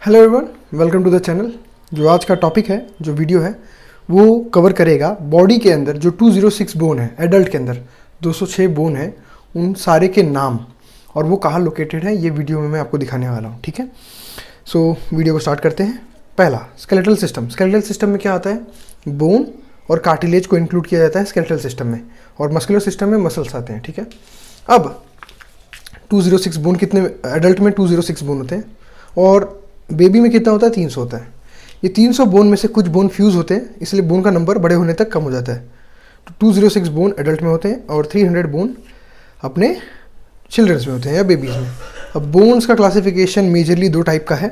Hello everyone, welcome to the channel. जो आज का टॉपिक है, जो वीडियो है, वो कवर करेगा बॉडी के अंदर जो 206 बोन है, एडल्ट के अंदर 206 बोन है, उन सारे के नाम और वो कहाँ लोकेटेड है, ये वीडियो में मैं आपको दिखाने वाला हूँ। ठीक है, सो वीडियो को स्टार्ट करते हैं। पहला, स्केलेटल सिस्टम। स्केलेटल सिस्टम में क्या आता है? बोन और कार्टिलेज को इंक्लूड किया जाता है स्केलेटल सिस्टम में, और मस्कुलर सिस्टम में मसल्स आते हैं। ठीक है, अब 206 बोन कितने, एडल्ट में 206 बोन होते हैं और बेबी में कितना होता है? 300 होता है। ये 300 बोन में से कुछ बोन फ्यूज़ होते हैं, इसलिए बोन का नंबर बड़े होने तक कम हो जाता है। तो 206 बोन एडल्ट में होते हैं और 300 बोन अपने चिल्ड्रंस में होते हैं या बेबीज़ में। अब बोन्स का क्लासिफिकेशन मेजरली दो टाइप का है।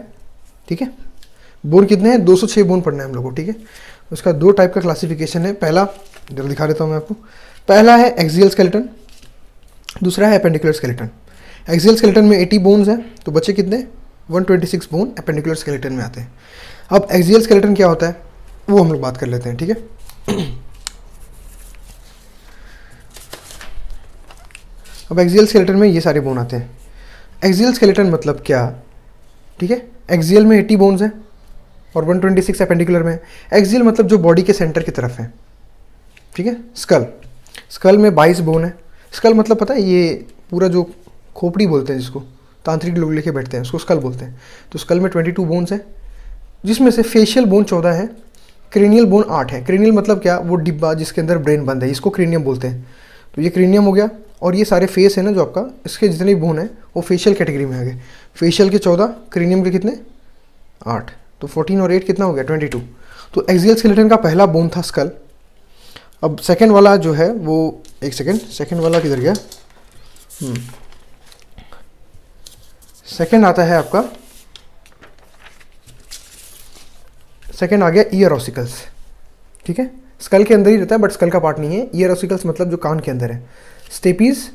ठीक है, बोन कितने हैं? 206 बोन पढ़ना है हम लोग को। ठीक है, उसका दो टाइप का क्लासिफिकेशन है। पहला जब दिखा देता हूँ मैं आपको। पहला है एक्सियल स्केलेटन, दूसरा है एपेंडिकुलर स्केलेटन। एक्सियल स्केलेटन में 80 बोन्स हैं, तो बच्चे कितने? 126 बोन एपेंडिकुलर स्केलेटन में आते हैं। अब एक्सियल स्केलेटन क्या होता है वो हम लोग बात कर लेते हैं। ठीक है, अब एक्सियल स्केलेटन में ये सारे बोन आते हैं। एक्सियल स्केलेटन मतलब क्या? ठीक है, एक्सियल में 80 बोन्स हैं और 126 एपेंडिकुलर में। एक्सियल मतलब जो बॉडी के सेंटर की तरफ है। ठीक है, स्कल में 22 बोन है। स्कल मतलब पता है, ये पूरा जो खोपड़ी बोलते हैं, जिसको तांत्रिक लोग लेके बैठते हैं, उसको स्कल बोलते हैं। तो स्कल में 22 बोन्स हैं, जिसमें से फेशियल बोन 14 है, क्रेनियल बोन 8 है। क्रेनियल मतलब क्या? वो डिब्बा जिसके अंदर ब्रेन बंद है, इसको क्रेनियम बोलते हैं। तो ये क्रेनियम हो गया। और ये सारे फेस है ना जो आपका, इसके जितने भी बोन है वो फेशियल कैटेगरी में आ गए। फेशियल के 14, क्रेनियम के कितने? 8। तो 14 और 8 कितना हो गया? 22। तो एक्सियल स्केलेटन का पहला बोन था स्कल। अब सेकेंड वाला जो है वो, एक सेकेंड, सेकेंड वाला किधर गया? सेकेंड आता है आपका, सेकेंड आ गया ईयर ऑसिकल्स। ठीक है, स्कल के अंदर ही रहता है बट स्कल का पार्ट नहीं है। ईयर ऑसिकल्स मतलब जो कान के अंदर है। Stapes,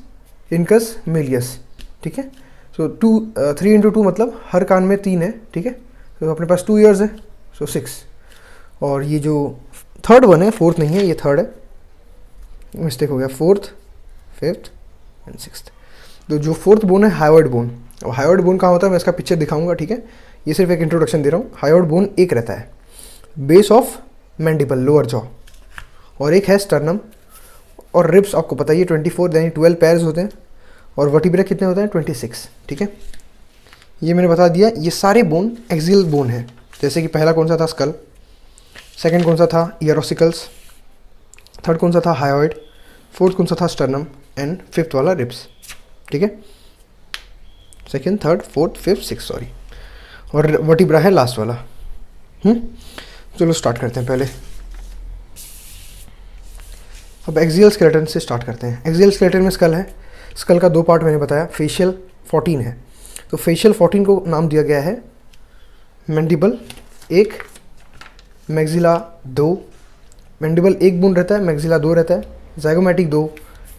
incus, malleus. ठीक है, सो 3x2 मतलब हर कान में 3 है। ठीक है, तो अपने पास 2 ईयर्स है, सो 6। और ये जो थर्ड वन है, फोर्थ नहीं है, ये थर्ड है, मिस्टेक हो गया। Fourth, fifth and sixth. तो जो फोर्थ बोन है हायोइड बोन। और हायोइड बोन कहाँ होता है मैं इसका पिक्चर दिखाऊंगा। ठीक है, ये सिर्फ एक इंट्रोडक्शन दे रहा हूँ। हायोइड बोन एक रहता है base of mandible, lower jaw, और एक है स्टर्नम। और रिब्स आपको पता ही है 24 यानी 12 पेयर्स होते हैं। और वर्टिब्रा कितने होते हैं? 26। ठीक है, ये मैंने बता दिया। ये सारे बोन एक्सियल बोन है। जैसे कि पहला कौन सा था? स्कल। सेकेंड कौन सा था? Ear ossicles. थर्ड कौन सा था? हायोइड। फोर्थ कौन सा था? स्टर्नम। एंड फिफ्थ वाला रिब्स। ठीक है, second, third, fourth, fifth, six, sorry. और वर्टिब्रा है लास्ट वाला। चलो स्टार्ट करते हैं। पहले अब एक्सियल स्केलेटन से स्टार्ट करते हैं। एक्सियल स्केलेटन में स्कल है। स्कल का दो पार्ट मैंने बताया। फेशियल 14 है, तो फेशियल 14 को नाम दिया गया है मैंडिबल 1, मैक्सिला 2। मैंडिबल 1 बोन रहता है, मैक्सिला 2 रहता है, ज़ाइगोमैटिक 2,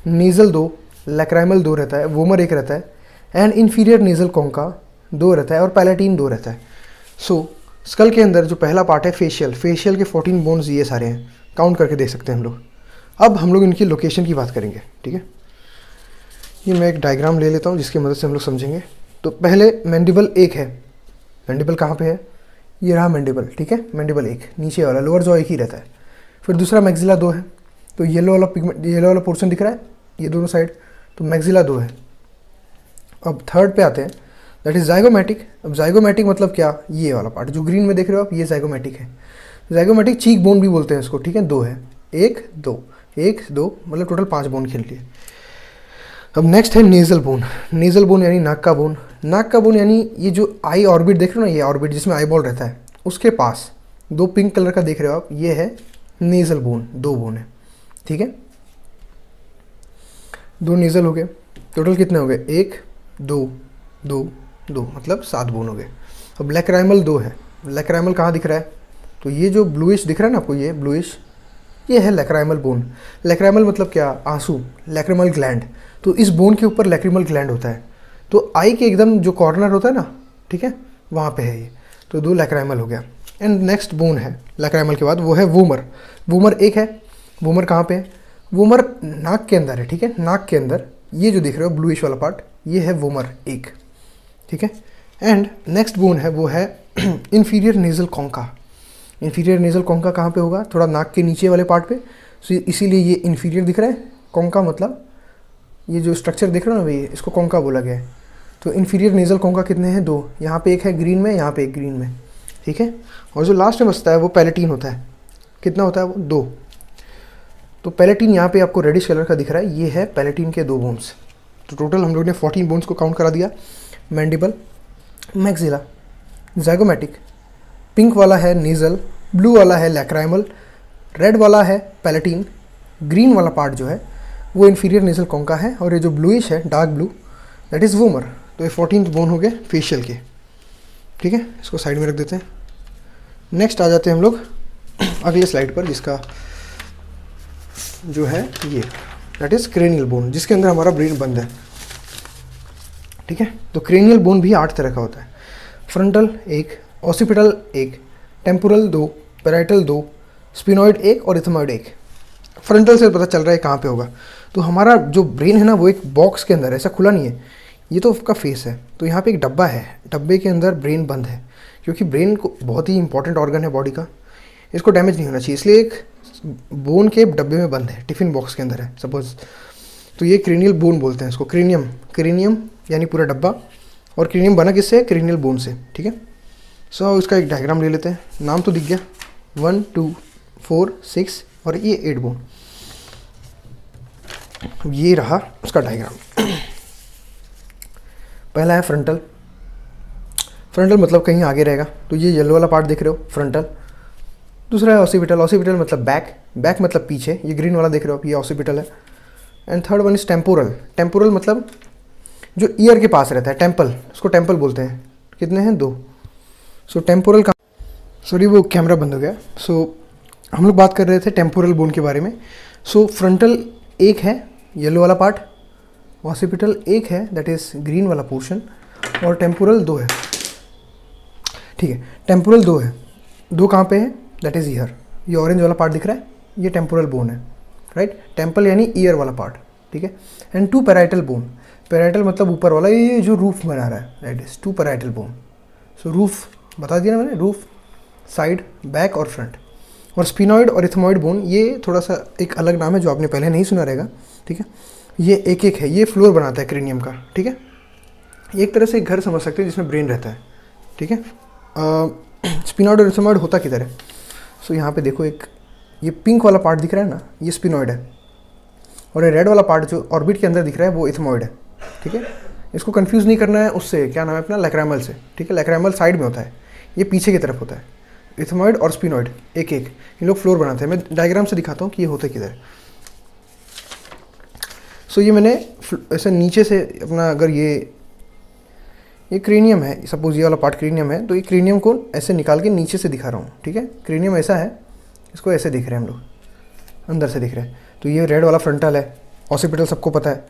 नीजल 2, लैक्राइमल 2 रहता है, वोमर 1 रहता है, एंड इन्फीरियर नीजल कॉन्का 2 रहता है, और पैलेटीन 2 रहता है। सो स्कल के अंदर जो पहला पार्ट है फेशियल, फेशियल के 14 बोन्स ये सारे हैं, काउंट करके देख सकते हैं हम लोग। अब हम लोग इनकी लोकेशन की बात करेंगे। ठीक है, ये मैं एक डायग्राम ले लेता हूँ जिसकी मदद से हम लोग समझेंगे। तो पहले मैंडिबल 1 है। मैंडिबल कहाँ पे है? ये रहा मैंडिबल। ठीक है, मैंडिबल 1 नीचे वाला, लोअर जॉ एक ही रहता है। फिर दूसरा मैक्सिला 2 है, तो येलो वाला पिगमेंट, येलो वाला पोर्शन दिख रहा है ये दोनों साइड, तो मैक्सिला 2 है। अब थर्ड पे आते हैं, दैट इज ज़ाइगोमैटिक। अब ज़ाइगोमैटिक मतलब क्या? ये वाला पार्ट जो ग्रीन में देख रहे हो आप, ये ज़ाइगोमैटिक है। ज़ाइगोमैटिक चीक बोन भी बोलते हैं इसको। ठीक है, 2 है, 1 2, 1 2 मतलब टोटल 5 बोन खेल लिए। अब नेक्स्ट है नेज़ल बोन। नेज़ल बोन यानी नाक का बोन। नाक का बोन यानी ये जो आई ऑर्बिट देख रहे हो ना, ये ऑर्बिट जिसमें आई बॉल रहता है, उसके पास 2 पिंक कलर का देख रहे हो आप, ये है नेज़ल बोन। 2 बोन है। ठीक है, 2 नेज़ल हो गए, टोटल कितने हो गए? 1 2 2 2 मतलब 7 बोन हो गए। अब लैक्राइमल 2 है। लैक्राइमल कहाँ दिख रहा है? तो ये जो ब्लूइश दिख रहा है ना आपको, ये ब्लूइश, ये है लैक्राइमल बोन। लैक्राइमल मतलब क्या? आंसू, लैक्रिमल ग्लैंड। तो इस बोन के ऊपर लैक्रिमल ग्लैंड होता है, तो आई के एकदम जो कॉर्नर होता है ना, ठीक है, वहाँ पे है ये। तो 2 लैक्राइमल हो गया। एंड नेक्स्ट बोन है लैक्राइमल के बाद, वो है वोमर। वोमर 1 है। वोमर कहाँ पे है? वोमर नाक के अंदर है। ठीक है, नाक के अंदर ये जो दिख रहे हो ब्लूइश वाला पार्ट, ये है वोमर 1। ठीक है, एंड नेक्स्ट बोन है वो है inferior nasal concha. Inferior nasal concha कहाँ पे होगा? थोड़ा नाक के नीचे वाले पार्ट पे। सो इसीलिए ये इन्फीरियर दिख रहा है। कॉन्का मतलब ये जो स्ट्रक्चर दिख रहा है ना भैया, इसको कॉन्का बोला गया है। तो इन्फीरियर नेजल कॉन्का कितने हैं? 2। यहाँ पे एक है ग्रीन में, यहाँ पे एक ग्रीन में, ठीक है। और जो लास्ट में बचता है वो पैलेटीन होता है। कितना होता है वो? 2। तो पैलेटीन यहाँ पे आपको रेडिश कलर का दिख रहा है, ये है पैलेटीन के 2 बोन्स। तो टोटल हम लोग ने 14 बोन्स को काउंट करा दिया। मैंडिबल, मैक्सिला, ज़ाइगोमैटिक, पिंक वाला है नेज़ल, ब्लू वाला है लैक्राइमल, रेड वाला है पैलेटीन, ग्रीन वाला पार्ट जो है वो इन्फीरियर नेजल कॉन्का है, और ये जो ब्लूइश है dark blue that is vomer. तो ये 14 बोन हो गए फेशियल के, ठीक है। इसको साइड में रख देते हैं। नेक्स्ट आ जाते हैं हम लोग अगले स्लाइड पर, जिसका जो है ये दैट इज़ क्रेनियल बोन, जिसके अंदर हमारा ब्रेन बंद है, ठीक है। तो क्रेनियल बोन भी 8 तरह का होता है। Frontal 1, occipital 1, temporal 2, parietal 2, sphenoid 1 और इथमॉइड 1। फ्रंटल से पता चल रहा है कहाँ पे होगा। तो हमारा जो ब्रेन है ना वो एक बॉक्स के अंदर, ऐसा खुला नहीं है, ये तो उसका फेस है। तो यहाँ पे एक डब्बा है, डब्बे के अंदर ब्रेन बंद है, क्योंकि ब्रेन को बहुत ही इंपॉर्टेंट ऑर्गन है बॉडी का, इसको डैमेज नहीं होना चाहिए, इसलिए एक बोन के डब्बे में बंद है, टिफ़िन बॉक्स के अंदर है सपोज। तो ये क्रेनियल बोन बोलते हैं इसको। क्रेनियम, क्रेनियम यानी पूरा डब्बा, और क्रेनियम बना किससे? क्रेनियल बोन से, ठीक है। सो इसका एक डायग्राम ले लेते हैं। नाम तो दिख गया, 1 2 4 6 और ये 8 बोन। ये रहा उसका डायग्राम। पहला है फ्रंटल। फ्रंटल मतलब कहीं आगे रहेगा, तो ये येलो वाला पार्ट देख रहे हो फ्रंटल। दूसरा है ऑसिपिटल। ऑसिपिटल मतलब बैक, बैक मतलब पीछे, ये ग्रीन वाला देख रहे हो आप, ये ऑसिपिटल है। And third one is temporal. Temporal मतलब जो ईयर के पास रहता है, टेम्पल, उसको टेम्पल बोलते हैं। कितने हैं? 2। सो टेम्पोरल का, सॉरी वो कैमरा बंद हो गया। सो हम लोग बात कर रहे थे टेम्पोरल बोन के बारे में। सो फ्रंटल 1 है येलो वाला पार्ट, ऑसिपिटल 1 है दैट इज़ ग्रीन वाला पोर्शन, और टेम्पोरल 2 है, ठीक है। टेम्पोरल 2 है, 2 कहाँ पे है? That is year. ये ऑरेंज वाला पार्ट दिख रहा है, ये टेम्पोरल बोन है, राइट। टेम्पल यानी ईयर वाला पार्ट, ठीक है। And 2 parietal bone. पैराइटल मतलब ऊपर वाला, ये जो रूफ बना रहा है that is 2 parietal bone. So roof बता दिया ना मैंने, रूफ, साइड, बैक और फ्रंट। और स्पिनॉइड और इथमॉइड बोन ये थोड़ा सा एक अलग नाम है जो आपने पहले नहीं सुना रहेगा, ठीक है। ये एक एक है, ये फ्लोर बनाता है क्रेनियम का, ठीक है। एक तरह से एक घर समझ सकते हैं जिसमें ब्रेन रहता है, ठीक है। स्पिनॉइड और इथमॉइड होता किधर है? सो यहाँ पे देखो, एक ये पिंक वाला पार्ट दिख रहा है ना, ये स्पिनॉइड है, और ये रेड वाला पार्ट जो ऑर्बिट के अंदर दिख रहा है वो इथमॉइड है, ठीक है। इसको कंफ्यूज नहीं करना है उससे, क्या नाम है अपना, लैक्राइमल से, ठीक है। लैक्राइमल साइड में होता है, ये पीछे की तरफ होता है। इथमॉइड और स्पिनॉइड एक एक इन लोग फ्लोर बनाते हैं। मैं डायग्राम से दिखाता हूँ कि ये होता किधर। सो ये मैंने ऐसे नीचे से अपना, अगर ये क्रेनियम है, सपोज ये वाला पार्ट क्रेनियम है, तो ये क्रेनियम को ऐसे निकाल के नीचे से दिखा रहा हूँ, ठीक है। क्रेनियम ऐसा है, इसको ऐसे दिख रहे हैं हम लोग, अंदर से दिख रहे हैं। तो ये रेड वाला फ्रंटल है, ऑसिपिटल सबको पता है,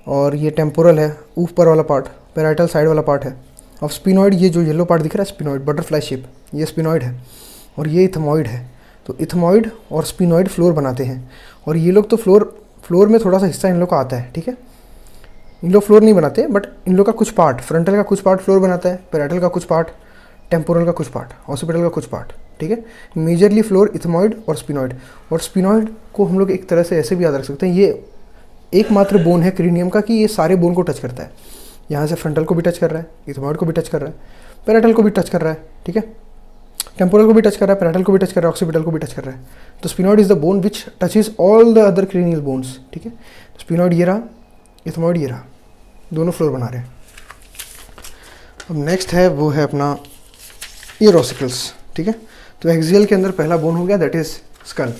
और ये टेम्पोरल है, ऊपर वाला पार्ट, पैराइटल साइड वाला पार्ट है। अब स्पिनॉइड, ये जो येलो पार्ट दिख रहा है स्पिनॉइड, बटरफ्लाई शेप, ये स्पिनॉइड है, और ये इथमॉइड है। तो इथमॉइड और स्पिनॉइड फ्लोर बनाते हैं, और ये लोग तो फ्लोर में थोड़ा सा हिस्सा इन लोग का आता है, ठीक है। इन लोग फ्लोर नहीं बनाते, बट इन लोग का कुछ पार्ट, फ्रंटल का कुछ पार्ट फ्लोर बनाता है, पैराइटल का कुछ पार्ट, टेम्पोरल का कुछ पार्ट, ऑसिपिटल का कुछ पार्ट, ठीक है। मेजरली फ्लोर इथमॉइड और स्पिनॉइड। और स्पिनॉइड को हम लोग एक तरह से ऐसे भी याद रख सकते हैं, ये एकमात्र बोन है क्रेनियम का कि ये सारे बोन को टच करता है। यहाँ से फ्रंटल को भी टच कर रहा है, इथमॉइड को भी टच कर रहा है, पैराइटल को भी टच कर रहा है, ठीक है। टेम्पोरल को भी टच कर रहा है, पैराइटल को भी टच कर रहा है, ऑक्सीपिटल को भी टच कर रहा है। तो sphenoid is the bone which touches all the other cranial bones, ठीक है। स्पिनॉइड ये रहा, इथमॉइड ये रहा, दोनों फ्लोर बना रहे हैं। अब नेक्स्ट है वो है अपना ईयर ऑसिकल्स, ठीक है। तो एक्सियल के अंदर पहला बोन हो गया दैट इज स्कल।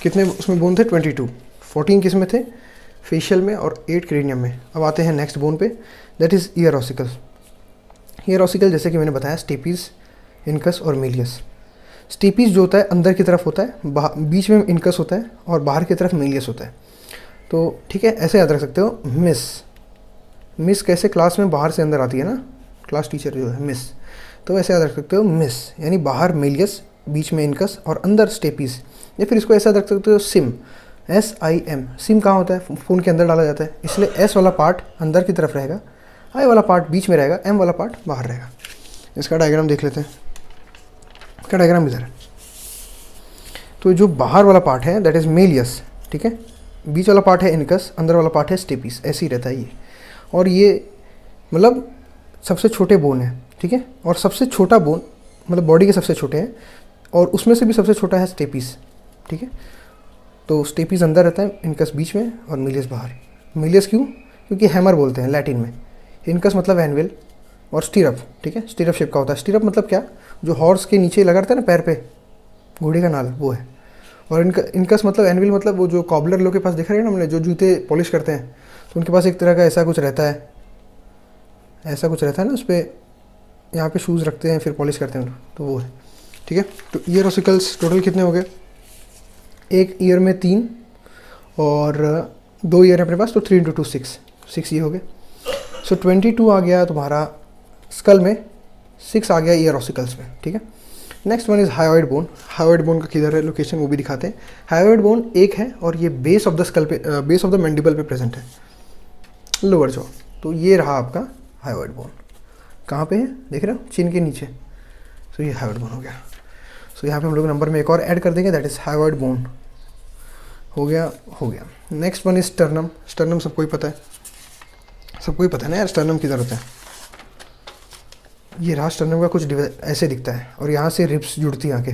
कितने उसमें बोन थे? 22। 14 किस में थे? फेशियल में, और 8 क्रेनियम में। अब आते हैं नेक्स्ट बोन पे, that is year ossicle. Year ossicle जैसे कि मैंने बताया स्टेपीज, इनकस और मेलियस। स्टेपीज जो होता है अंदर की तरफ होता है, बीच में इनकस होता है, और बाहर की तरफ मेलियस होता है। तो ठीक है, ऐसे याद रख सकते हो। मिस कैसे क्लास में बाहर से अंदर आती है ना, क्लास टीचर जो है मिस, तो ऐसे याद रख सकते हो मिस यानी बाहर मेलियस, बीच में इनकस और अंदर स्टेपीज। या फिर इसको ऐसा रख सकते हो सिम, SIM। सिम कहाँ होता है? फ़ोन के अंदर डाला जाता है, इसलिए S वाला पार्ट अंदर की तरफ रहेगा, आई वाला पार्ट बीच में रहेगा, एम वाला पार्ट बाहर रहेगा। इसका डायग्राम देख लेते हैं। इसका डायग्राम इधर है। तो जो बाहर वाला पार्ट है दैट इज़ मेलियस, ठीक है, बीच वाला पार्ट है इनकस, अंदर वाला पार्ट है स्टेपिस, ऐसे ही रहता है ये। और ये मतलब सबसे छोटे बोन है, ठीक है, और सबसे छोटा बोन मतलब बॉडी के सबसे छोटे हैं, और उसमें से भी सबसे छोटा है स्टेपिस, ठीक है। तो स्टेपिस अंदर रहता है, इनकस बीच में और मिलियस बाहर। मिलियस क्यों? क्योंकि हैमर बोलते हैं लैटिन में। इनकस मतलब एनविल और स्टीरअप, ठीक है, स्टीरअप शेप का होता है। स्टीरअप मतलब क्या? जो हॉर्स के नीचे लगा रहता है ना पैर पे, घोड़े का नाल, वो है। और इनकस मतलब एनविल मतलब वो जो कॉबलर लोग के पास देखा है ना हमने, जो जूते पॉलिश करते हैं, तो उनके पास एक तरह का ऐसा कुछ रहता है, ऐसा कुछ रहता है ना, उस पर यहाँ पे शूज़ रखते हैं फिर पॉलिश करते हैं, तो वो है, ठीक है। तो ईयर ऑसिकल्स टोटल कितने हो गए? एक ईयर में 3 और 2 ईयर है अपने पास, तो 3 × 2 6 ये हो गए। सो 22 आ गया तुम्हारा स्कल में, 6 आ गया ईयर ऑसिकल्स में, ठीक है। Next one is hyoid bone. Hyoid bone का किधर है लोकेशन वो भी दिखाते हैं। हायोइड बोन एक है और ये बेस ऑफ द स्कल पे, बेस ऑफ द मैंडिबल पे प्रेजेंट है, लोअर जॉ। तो ये रहा आपका हायोइड बोन। कहाँ पे है देख रहे हो? चिन के नीचे। सो ये हायोइड बोन हो गया। सो यहाँ पे हम लोग नंबर में एक और ऐड कर देंगे, दैट इज़ हायोइड बोन। हो गया, हो गया। Next one is sternum. Sternum सबको ही पता है, सबको ही पता है ना यार स्टर्नम किधर होता है। ये रहा स्टर्नम का कुछ ऐसे दिखता है, और यहाँ से रिब्स जुड़ती हैं आके,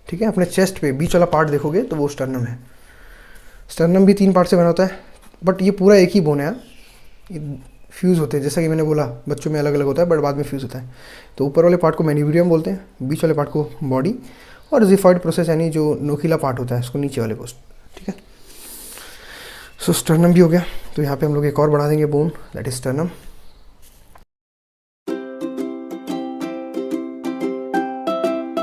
ठीक है। अपने चेस्ट पे बीच वाला पार्ट देखोगे तो वो स्टर्नम है। स्टर्नम भी 3 पार्ट से बना होता है, बट ये पूरा एक ही बोन है यार। ये फ्यूज़ होते हैं, जैसा कि मैंने बोला बच्चों में अलग अलग होता है, बट बाद में फ्यूज़ होता है। तो ऊपर वाले पार्ट को मैन्यूब्रियम बोलते हैं, बीच वाले पार्ट को बॉडी, और जिफॉइड प्रोसेस यानी जो नोकीला पार्ट होता है उसको नीचे वाले को, ठीक है। सो स्टर्नम भी हो गया। तो यहाँ पे हम लोग एक और बढ़ा देंगे बोन, दैट इज स्टर्नम।